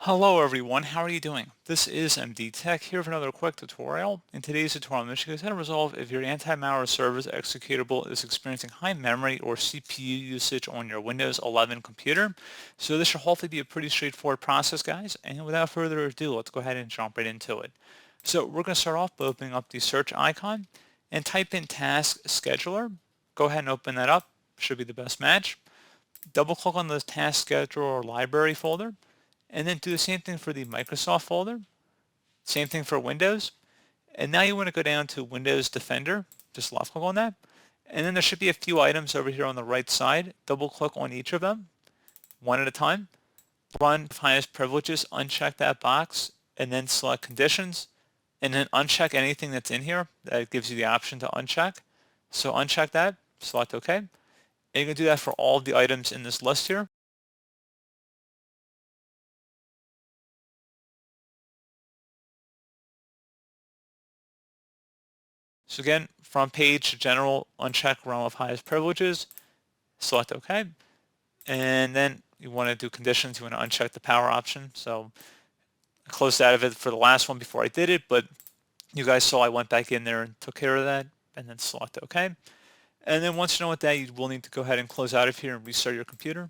Hello everyone, how are you doing? This is MD Tech here for another quick tutorial. In today's tutorial, I'm going to show you how to resolve if your anti-malware service executable is experiencing high memory or CPU usage on your Windows 11 computer. So this should hopefully be a pretty straightforward process, guys. And without further ado, let's go ahead and jump right into it. So we're going to start off by opening up the search icon and type in Task Scheduler. Go ahead and open that up. Should be the best match. Double click on the Task Scheduler or Library folder. And then do the same thing for the Microsoft folder. Same thing for Windows. And now you want to go down to Windows Defender. Just left click on that. And then there should be a few items over here on the right side. Double click on each of them, one at a time. Run with highest privileges, uncheck that box, and then select conditions. And then uncheck anything that's in here. That gives you the option to uncheck. So uncheck that, select OK. And you can do that for all of the items in this list here. So again, front page, general, uncheck realm of highest privileges, select OK. And then you want to do conditions, you want to uncheck the power option. So I closed out of it for the last one before I did it, but you guys saw I went back in there and took care of that and then select OK. And then once you know what that, you will need to go ahead and close out of here and restart your computer.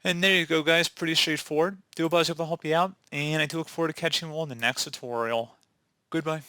And there you go, guys. Pretty straightforward. Do hope I was able to help you out, and I do look forward to catching you all in the next tutorial. Goodbye.